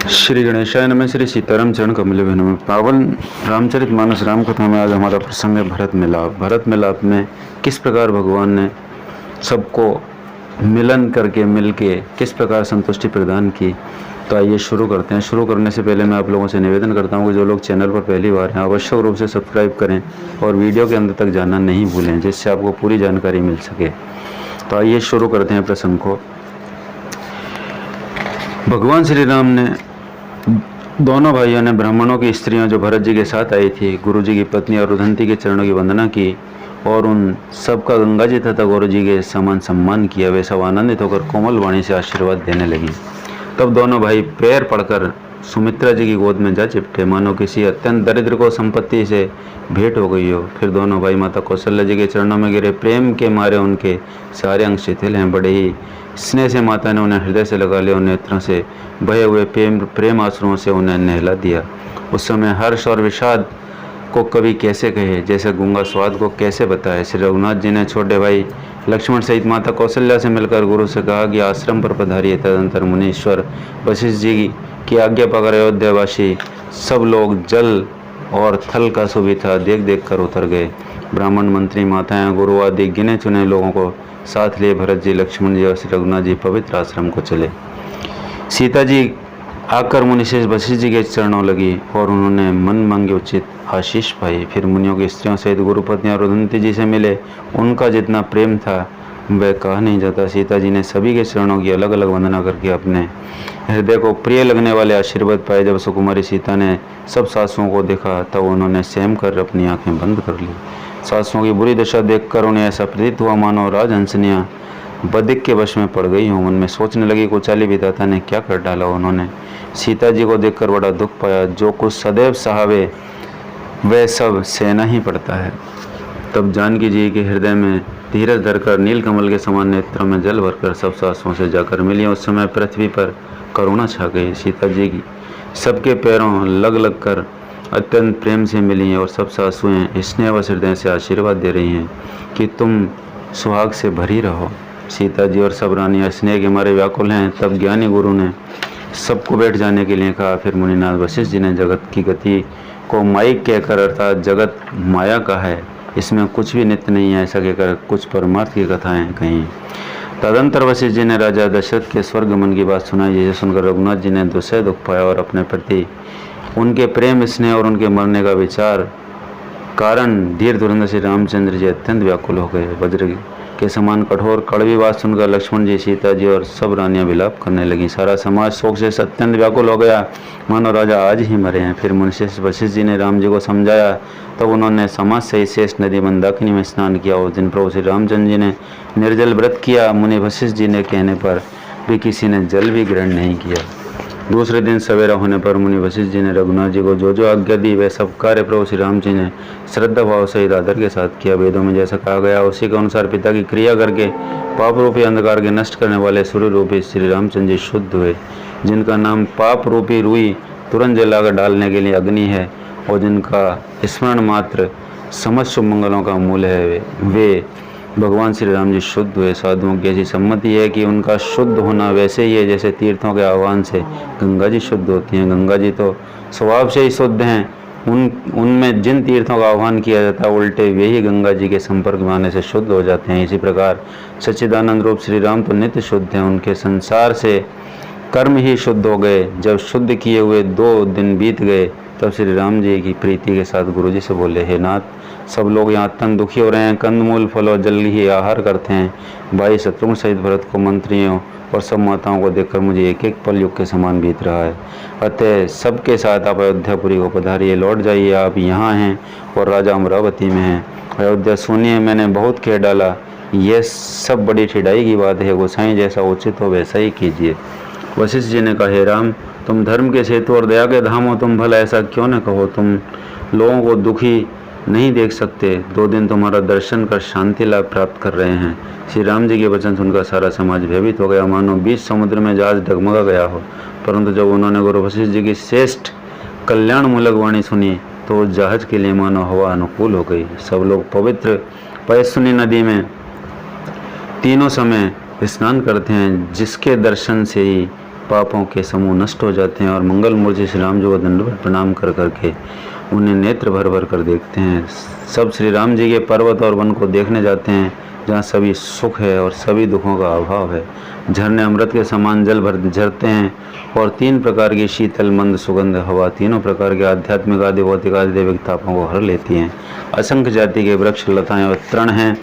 श्री गणेशाय नमः। श्री सीताराम चरण कमल नमः। पावन रामचरितमानस राम कथा में आज हमारा प्रसंग है भरत मिलाप। भरत मिलाप में किस प्रकार भगवान ने सबको मिलन करके मिल के किस प्रकार संतुष्टि प्रदान की। तो आइए शुरू करते हैं। शुरू करने से पहले मैं आप लोगों से निवेदन करता हूं कि जो लोग चैनल पर पहली बार हैं आवश्यक रूप से सब्सक्राइब करें और वीडियो के अंत तक जानना नहीं भूलें, जिससे आपको पूरी जानकारी मिल सके। तो आइए शुरू करते हैं प्रसंग को। भगवान श्री राम ने दोनों भाइयों ने ब्राह्मणों की स्त्रियां जो भरत जी के साथ आई थी, गुरु जी की पत्नी और रुदंती के चरणों की वंदना की और उन सबका गंगा जी तथा गुरु जी के समान सम्मान किया। वे सब आनंदित होकर कोमल वाणी से आशीर्वाद देने लगी। तब दोनों भाई पैर पड़कर सुमित्रा जी की गोद में जा चिपटे, मानो किसी अत्यंत दरिद्र को संपत्ति से भेंट हो गई हो। फिर दोनों भाई माता कौशल्या जी के चरणों में गिरे। प्रेम के मारे उनके सारे अंग शिथिल हैं। बड़े ही स्नेह से माता ने उन्हें हृदय से लगा लिया और नेत्रों से बहे हुए प्रेम आंसुओं से उन्हें नहला दिया। उस समय हर्ष और विषाद को कवि कैसे कहे, जैसे गूंगा स्वाद को कैसे बताए। श्री रघुनाथ जी ने छोटे भाई लक्ष्मण सहित माता कौशल्या से मिलकर गुरु से कहा कि आश्रम पर पधारिए। तदंतर मुनीश्वर वशिष्ठ जी की आज्ञा पाकर अयोध्यावासी सब लोग जल और थल का सुविधा देख देख कर उतर गए। ब्राह्मण, मंत्री, माताएं, गुरु आदि गिने चुने लोगों को साथ लिए भरत जी, लक्ष्मण जी और श्री रघुनाथ जी पवित्र आश्रम को चले। सीता जी आकर मुनिश्रेष्ठ वशिष्ठ जी के चरणों लगी और उन्होंने मन मांगे उचित आशीष पाई। फिर मुनियों की स्त्रियों सहित गुरुपत्नी और रुदंती जी से मिले। उनका जितना प्रेम था वह कहा नहीं जाता। सीता जी ने सभी के चरणों की अलग अलग वंदना करके अपने हृदय को प्रिय लगने वाले आशीर्वाद पाए। जब सुकुमारी सीता ने सब सासुओं को देखा तब उन्होंने सहम कर अपनी आंखें बंद कर ली। सासुओं की बुरी दशा देखकर उन्हें ऐसा प्रतीत हुआ मानो राजहंसनियाँ बदिक के वश में पड़ गई हों। मन में सोचने लगी कुचाली विधाता ने क्या कर डाला। उन्होंने सीता जी को देखकर बड़ा दुख पाया। जो कुछ सदैव सहावे वह सब सहना ही पड़ता है। तब जानकी जी के हृदय में धीरज धरकर नीलकमल के समान नेत्रों में जल भरकर सब सासुओं से जाकर मिली। उस समय पृथ्वी पर करुणा छा गई। सीता जी की सबके पैरों लग लग कर अत्यंत प्रेम से मिली और सब सासुएं स्नेह व हृदय से आशीर्वाद दे रही हैं कि तुम सुहाग से भरी रहो। सीता जी और सब रानियाँ स्नेह के मारे व्याकुल हैं। तब ज्ञानी गुरु ने सबको बैठ जाने के लिए कहा। फिर मुनिनाथ वशिष्ठ जी ने जगत की गति को माइक कहकर, अर्थात जगत माया का है, इसमें कुछ भी नित्य नहीं है, ऐसा कहकर कुछ परमार्थ की कथाएं कहीं। तदंतर वशिष्ठ जी ने राजा दशरथ के स्वर्गमन की बात सुनाई। जिसे सुनकर रघुनाथ जी ने दुसह दुख पाया और अपने प्रति उनके प्रेम, स्नेह और उनके मरने का विचार कारण धीर धुरंधर श्री रामचंद्र जी अत्यंत व्याकुल हो गए। वज्र के समान कठोर कड़वी बात सुनकर लक्ष्मण जी, सीता जी और सब रानियां विलाप करने लगी। सारा समाज शोक से अत्यंत व्याकुल हो गया, मानो राजा आज ही मरे हैं। फिर मुनिश्रेष्ठ वशिष्ठ जी ने राम जी को समझाया। तब उन्होंने समाज से शेष नदी मंदाकिनी में स्नान किया। उस दिन प्रभु श्री रामचंद्र जी ने निर्जल व्रत किया। मुनि वशिष्ठ जी ने कहने पर भी किसी ने जल भी ग्रहण नहीं किया। दूसरे दिन सवेरा होने पर मुनि वशिष्ठ जी ने रघुनाथ जी को जो जो आज्ञा दी वह सब कार्य प्रभु श्री राम जी ने श्रद्धा भाव सहित आदर के साथ किया। वेदों में जैसा कहा गया उसी के अनुसार पिता की क्रिया करके पाप रूपी अंधकार के नष्ट करने वाले सूर्य रूपी श्री रामचंद्र जी शुद्ध हुए, जिनका नाम पाप रूपी रुई तुरंत जलाकर डालने के लिए अग्नि है और जिनका स्मरण मात्र समस्त शुभ मंगलों का मूल है, वे भगवान श्री राम जी शुद्ध हुए। साधुओं की ऐसी सम्मति है कि उनका शुद्ध होना वैसे ही है जैसे तीर्थों के आह्वान से गंगा जी शुद्ध होती हैं। गंगा जी तो स्वभाव से ही शुद्ध हैं। उनमें जिन तीर्थों का आह्वान किया जाता है उल्टे वे ही गंगा जी के संपर्क में आने से शुद्ध हो जाते हैं। इसी प्रकार सच्चिदानंद रूप श्री राम तो नित्य शुद्ध हैं। उनके संसार से कर्म ही शुद्ध हो गए। जब शुद्ध किए हुए 2 दिन बीत गए तब श्री राम जी की प्रीति के साथ गुरु जी से बोले, हे नाथ, सब लोग यहाँ अत्यंत दुखी हो रहे हैं। कंदमूल, फल और जल ही आहार करते हैं। भाई शत्रुघ्न सहित भरत को, मंत्रियों और सब माताओं को देखकर मुझे एक एक पल युग के समान बीत रहा है। अतः सबके साथ आप अयोध्यापुरी को पधारिए, लौट जाइए। आप यहाँ हैं और राजा अमरावती में हैं। अयोध्या सुनिए, मैंने बहुत कह डाला, यह सब बड़ी ठिठाई की बात है। गोसाई जैसा उचित हो वैसा ही कीजिए। वशिष्ठ जी ने कहा, हे राम, तुम धर्म के सेतु और दया के धाम हो, तुम भला ऐसा क्यों न कहो। तुम लोगों को दुखी नहीं देख सकते। 2 दिन तुम्हारा दर्शन कर शांति लाभ प्राप्त कर रहे हैं। श्री राम जी के वचन सुनकर सारा समाज भयभीत हो गया, मानो बीच समुद्र में जहाज डगमगा गया हो। परंतु जब उन्होंने गुरु वशिष्ठ जी की श्रेष्ठ कल्याणमूलक वाणी सुनी तो उस जहाज के लिए मानो हवा अनुकूल हो गई। सब लोग पवित्र पयस्विनी नदी में तीनों समय स्नान करते हैं, जिसके दर्शन से ही पापों के समूह नष्ट हो जाते हैं और मंगल मूर्ति श्री राम जी को दंडवत प्रणाम कर करके उन्हें नेत्र भर भर कर देखते हैं। सब श्री राम जी के पर्वत और वन को देखने जाते हैं जहाँ सभी सुख है और सभी दुखों का अभाव है। झरने अमृत के समान जल भर झरते हैं और 3 प्रकार की शीतल मंद सुगंध हवा तीनों प्रकार के आध्यात्मिक आदि भौतिक आदि दैविक तापों को हर लेती हैं। असंख्य जाति के वृक्ष लताएं और तृण हैं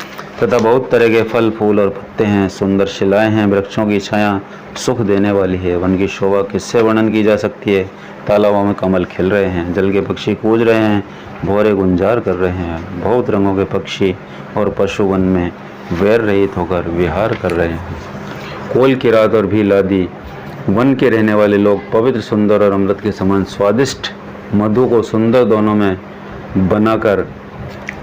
तथा बहुत तरह के फल फूल और पत्ते हैं। सुंदर शिलाएं हैं, वृक्षों की छाया सुख देने वाली है। वन की शोभा किससे वर्णन की जा सकती है। तालाबों में कमल खिल रहे हैं, जल के पक्षी कूद रहे हैं, भौरे गुंजार कर रहे हैं। बहुत रंगों के पक्षी और पशु वन में वैर रहित होकर विहार कर रहे हैं। कोल की रात और भील आदि वन के रहने वाले लोग पवित्र सुंदर और अमृत के समान स्वादिष्ट मधु को सुंदर दोनों में बनाकर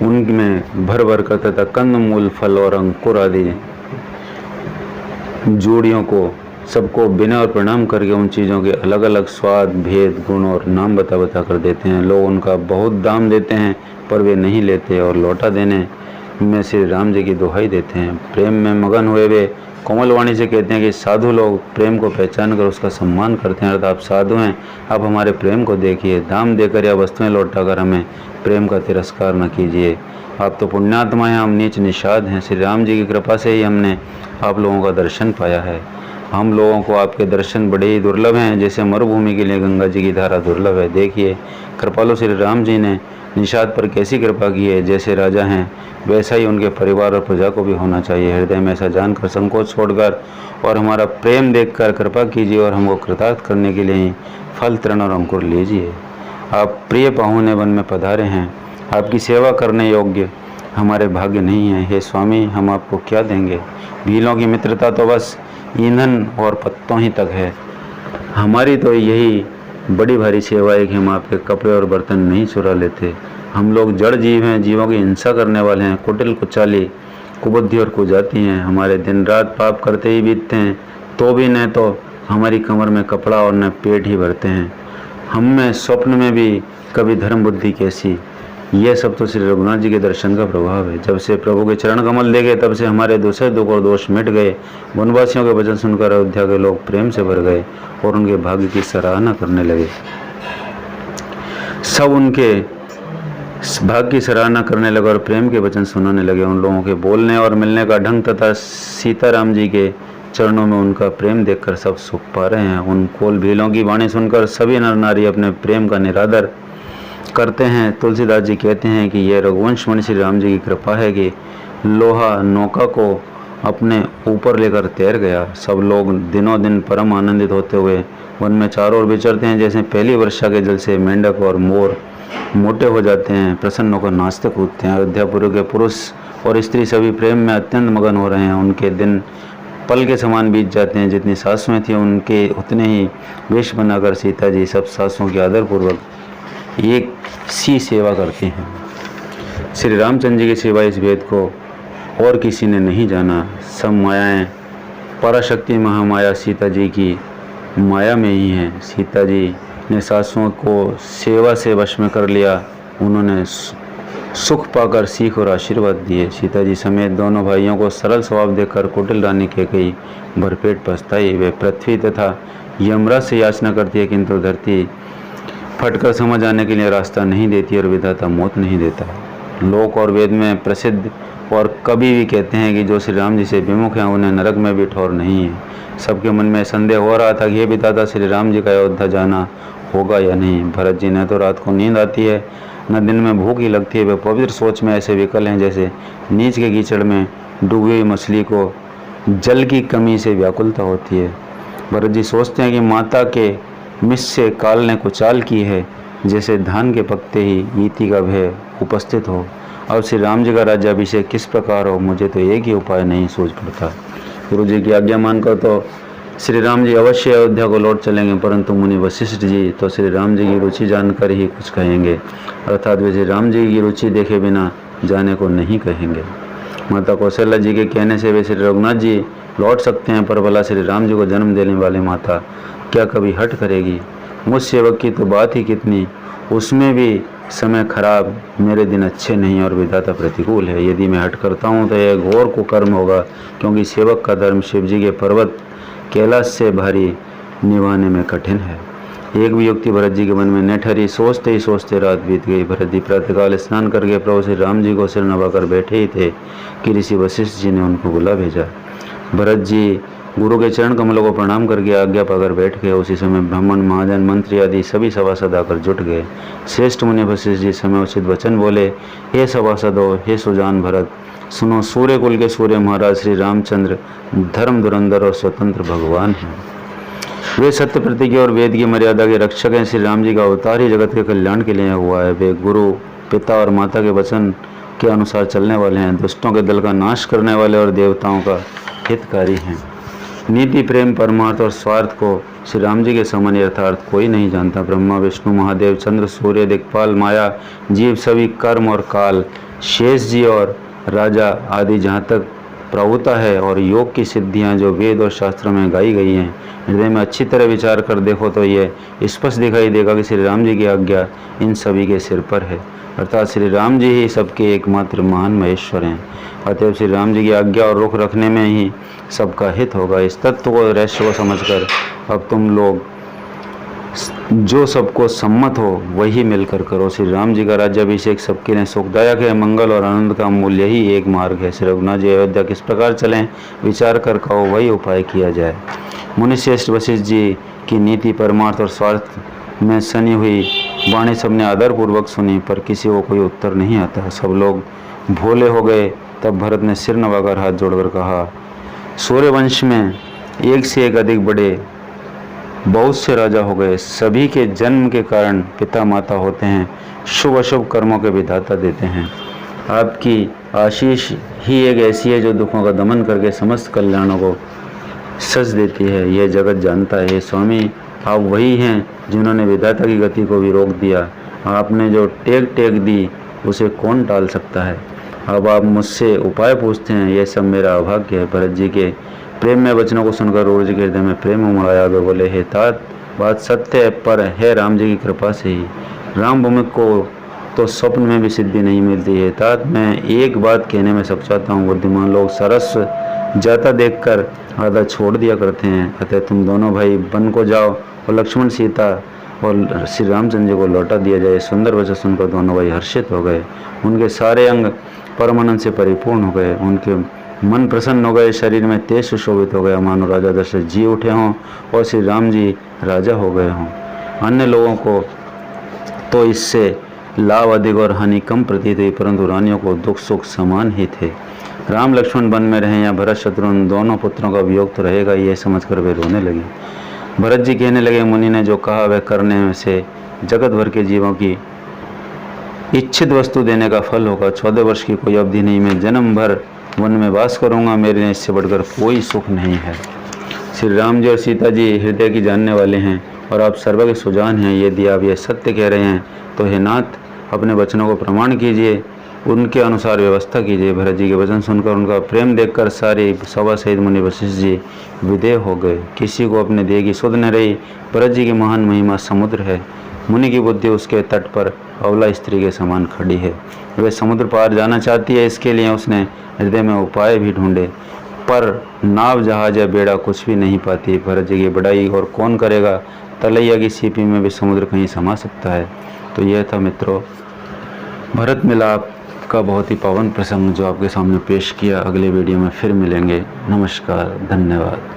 उनमें भर भर कर तथा कंद मूल फल और अंकुर आदि जोड़ियों को सबको बिना और प्रणाम करके उन चीज़ों के अलग अलग स्वाद भेद गुण और नाम बता बता कर देते हैं। लोग उनका बहुत दाम देते हैं पर वे नहीं लेते और लौटा देने में श्री राम जी की दुहाई देते हैं। प्रेम में मगन हुए वे कोमल वाणी से कहते हैं कि साधु लोग प्रेम को पहचान कर उसका सम्मान करते हैं। अर्थात आप साधु हैं, आप हमारे प्रेम को देखिए, दाम देकर या वस्तुएं लौटाकर हमें प्रेम का तिरस्कार न कीजिए। आप तो पुण्यात्मा हैं, हम नीच निषाद हैं। श्री राम जी की कृपा से ही हमने आप लोगों का दर्शन पाया है। हम लोगों को आपके दर्शन बड़े ही दुर्लभ हैं, जैसे मरुभूमि के लिए गंगा जी की धारा दुर्लभ है। देखिए कृपालु श्री राम जी ने निषाद पर कैसी कृपा की है। जैसे राजा हैं वैसा ही उनके परिवार और प्रजा को भी होना चाहिए। हृदय में ऐसा जानकर संकोच छोड़कर और हमारा प्रेम देखकर कृपा कीजिए और हमको कृतार्थ करने के लिए ही फल तृण और अंकुर लीजिए। आप प्रिय पाहुने वन में पधारे हैं, आपकी सेवा करने योग्य हमारे भाग्य नहीं है। हे स्वामी, हम आपको क्या देंगे। भीलों की मित्रता तो बस ईंधन और पत्तों ही तक है। हमारी तो यही बड़ी भारी सेवा है कि हम आपके कपड़े और बर्तन नहीं चुरा लेते। हम लोग जड़ जीव हैं, जीवों की हिंसा करने वाले हैं, कुटिल कुचाली कुबुद्धि और कुजाती हैं। हमारे दिन रात पाप करते ही बीतते हैं, तो भी न तो हमारी कमर में कपड़ा और न पेट ही भरते हैं। हम में स्वप्न में भी कभी धर्म बुद्धि कैसी। ये सब तो श्री रघुनाथ जी के दर्शन का प्रभाव है। जब से प्रभु के चरण कमल देखे तब से हमारे दूसरे दुख और दोष मिट गए। वनवासियों के वचन सुनकर अयोध्या के लोग प्रेम से भर गए और उनके भाग्य की सराहना करने लगे। सब उनके भाग्य की सराहना करने लगे और प्रेम के वचन सुनाने लगे। उन लोगों के बोलने और मिलने का ढंग तथा सीताराम जी के चरणों में उनका प्रेम देखकर सब सुख पा रहे हैं। उन कोल भीलों की वाणी सुनकर सभी नर नारी अपने प्रेम का निरादर करते हैं। तुलसीदास जी कहते हैं कि यह रघुवंश मणि श्री राम जी की कृपा है कि लोहा नौका को अपने ऊपर लेकर तैर गया। सब लोग दिनों दिन परम आनंदित होते हुए वन में चारों ओर विचरते हैं। जैसे पहली वर्षा के जल से मेंढक और मोर मोटे हो जाते हैं, प्रसन्न होकर नाचते कूदते हैं। अयोध्यापुर के पुरुष और स्त्री सभी प्रेम में अत्यंत मगन हो रहे हैं। उनके दिन पल के समान बीत जाते हैं। जितनी सासुएं थी उनके उतने ही वेश बनाकर सीता जी सब सासुओं के आदरपूर्वक एक सी सेवा करती हैं। श्री रामचंद्र जी की सेवा इस भेद को और किसी ने नहीं जाना। सब मायाएं पराशक्ति महामाया सीता जी की माया में ही हैं। सीता जी ने सासुओं को सेवा से वश में कर लिया। उन्होंने सुख पाकर सीख और आशीर्वाद दिए। सीता जी समेत दोनों भाइयों को सरल स्वभाव देखकर कुटिल रानी कैकेयी भरपेट पछताई। वे पृथ्वी तथा यमराज से याचना करती है, किंतु धरती फटकर समझ आने के लिए रास्ता नहीं देती और विधाता मौत नहीं देता। लोक और वेद में प्रसिद्ध और कभी भी कहते हैं कि जो श्री राम जी से विमुख हैं उन्हें नरक में भी ठौर नहीं है। सबके मन में संदेह हो रहा था कि ये विधाता श्री राम जी का अयोध्या जाना होगा या नहीं। भरत जी ने तो रात को नींद आती है, न दिन में भूख ही लगती है। वे पवित्र सोच में ऐसे विकल हैं जैसे नीच के कीचड़ में डूबी हुई मछली को जल की कमी से व्याकुलता होती है। भरत जी सोचते हैं कि माता के मिस से काल ने कुचाल की है, जैसे धान के पकते ही ईति का भय उपस्थित हो। अब श्री राम जी का राज्याभिषेक किस प्रकार हो, मुझे तो एक ही उपाय नहीं सूझ पड़ता। गुरु जी की आज्ञा मानकर तो श्री राम जी अवश्य अयोध्या को लौट चलेंगे, परंतु मुनि वशिष्ठ जी तो श्री राम जी की रुचि जानकर ही कुछ कहेंगे, अर्थात वे श्री राम जी की रुचि देखे बिना जाने को नहीं कहेंगे। माता कौशल्या जी के कहने से वे श्री रघुनाथ जी लौट सकते हैं, पर भला श्री राम जी को जन्म देने वाली माता क्या कभी हट करेगी। मुझ सेवक की तो बात ही कितनी, उसमें भी समय खराब, मेरे दिन अच्छे नहीं और विधाता प्रतिकूल है। यदि मैं हट करता हूँ तो यह घोर कुकर्म होगा, क्योंकि सेवक का धर्म शिव जी के पर्वत कैलाश से भारी निभाने में कठिन है। एक भी युक्ति भरत जी के मन में न ठहरी। सोचते ही सोचते रात बीत गई। भरत जी प्रातःकाल स्नान करके प्रभु श्री राम जी को सिर नवाकर बैठे ही थे कि ऋषि वशिष्ठ जी ने उनको बुला भेजा। भरत जी गुरु के चरण कमलों को प्रणाम करके आज्ञा पाकर बैठ गए। उसी समय ब्राह्मण, महाजन, मंत्री आदि सभी सभासद आकर जुट गए। श्रेष्ठ मुनि वशिष्ठ जी समयोचित वचन बोले, हे सभासदों, हे सुजान भरत, सुनो, सूर्य कुल के सूर्य महाराज श्री रामचंद्र धर्म धुरंधर और स्वतंत्र भगवान हैं। वे सत्य प्रतिज्ञा और वेद की मर्यादा के रक्षक हैं। श्री राम जी का अवतार ही जगत के कल्याण के लिए हुआ है। वे गुरु, पिता और माता के वचन के अनुसार चलने वाले हैं। दुष्टों के दल का नाश करने वाले और देवताओं का हितकारी हैं। नीति, प्रेम, परमार्थ और स्वार्थ को श्री राम जी के समान यथार्थ कोई नहीं जानता। ब्रह्मा, विष्णु, महादेव, चंद्र, सूर्य, दिक्पाल, माया, जीव, सभी कर्म और काल, शेष जी और राजा आदि जहाँ तक प्रभुता है और योग की सिद्धियाँ जो वेद और शास्त्रों में गाई गई हैं, हृदय में अच्छी तरह विचार कर देखो तो ये स्पष्ट दिखाई देगा कि श्री राम जी की आज्ञा इन सभी के सिर पर है, अर्थात श्री राम जी ही सबके एकमात्र महान महेश्वर हैं। अतएव श्री राम जी की आज्ञा और रुख रखने में ही सबका हित होगा। इस तत्व को, रहस्य को समझकर अब तुम लोग जो सबको सम्मत हो वही मिलकर करो। श्री राम जी का राज्याभिषेक सबके लिए सुखदायक है। मंगल और आनंद का मूल्य ही एक मार्ग है। श्री रघुनाथ जी अयोध्या किस प्रकार चलें, विचार कर कहो, वही उपाय किया जाए। मुनिश्रेष्ठ वशिष्ठ जी की नीति, परमार्थ और स्वार्थ में सनी हुई वाणी सबने आदरपूर्वक सुनी, पर किसी को कोई उत्तर नहीं आता। सब लोग भोले हो गए। तब भरत ने सिर नवाकर हाथ जोड़कर कहा, सूर्यवंश में एक से एक अधिक बड़े बहुत से राजा हो गए। सभी के जन्म के कारण पिता माता होते हैं, शुभ अशुभ कर्मों के विधाता देते हैं। आपकी आशीष ही एक ऐसी है जो दुखों का दमन करके समस्त कल्याणों को सज देती है। यह जगत जानता है। स्वामी, आप वही हैं जिन्होंने विधाता की गति को भी रोक दिया। आपने जो टेक दी उसे कौन टाल सकता है। अब आप मुझसे उपाय पूछते हैं, यह सब मेरा अभाग्य है। भरत जी के प्रेम में वचनों को सुनकर रोज के हृदय में प्रेम उमड़ाया। वे बोले, हे तात, बात सत्य है, पर है राम जी की कृपा से ही। राम भूमि को तो स्वप्न में भी सिद्धि नहीं मिलती है। तात, मैं एक बात कहने में सचाता हूँ। बुद्धिमान लोग सरस जाता देखकर आधा छोड़ दिया करते हैं। अतः तुम दोनों भाई वन को जाओ और लक्ष्मण, सीता और श्री रामचंद्र जी को लौटा दिया जाए। सुंदर वचन सुनकर दोनों भाई हर्षित हो गए। उनके सारे अंग परमानंद से परिपूर्ण हो गए। उनके मन प्रसन्न हो गए, शरीर में तेज सुशोभित हो गया, मानो राजा दशरथ जी उठे हों और श्री राम जी राजा हो गए हों। अन्य लोगों को तो इससे लाभ अधिक और हानि कम प्रतीत हुई, परंतु रानियों को दुख सुख समान ही थे। राम लक्ष्मण वन में रहें या भरत शत्रुघ्न, दोनों पुत्रों का वियोग तो रहेगा, यह समझकर वे रोने लगे। भरत जी कहने लगे, मुनि ने जो कहा वह करने से जगत भर के जीवों की इच्छित वस्तु देने का फल होगा। 14 वर्ष की कोई अवधि नहीं, मैं जन्म भर वन में वास करूंगा। मेरे लिए इससे बढ़कर कोई सुख नहीं है। श्री राम जी और सीता जी हृदय की जानने वाले हैं और आप सर्व के सुजान हैं। यदि आप यह सत्य कह रहे हैं तो हे नाथ, अपने वचनों को प्रमाण कीजिए, उनके अनुसार व्यवस्था कीजिए। भरत जी के वचन सुनकर, उनका प्रेम देखकर सारी सभा सहित मुनि वशिष्ठ जी विदेह हो गए। किसी को अपने देह की सुध न रही। भरत जी की महान महिमा समुद्र है। मुनि की बुद्धि उसके तट पर अबला स्त्री के समान खड़ी है। वह समुद्र पार जाना चाहती है, इसके लिए उसने हृदय में उपाय भी ढूंढे, पर नाव, जहाज या बेड़ा कुछ भी नहीं पाती। भरत जी की बड़ाई और कौन करेगा। तलैया की सीपी में भी समुद्र कहीं समा सकता है। तो यह था मित्रों भरत मिलाप का बहुत ही पावन प्रसंग जो आपके सामने पेश किया। अगले वीडियो में फिर मिलेंगे। नमस्कार, धन्यवाद।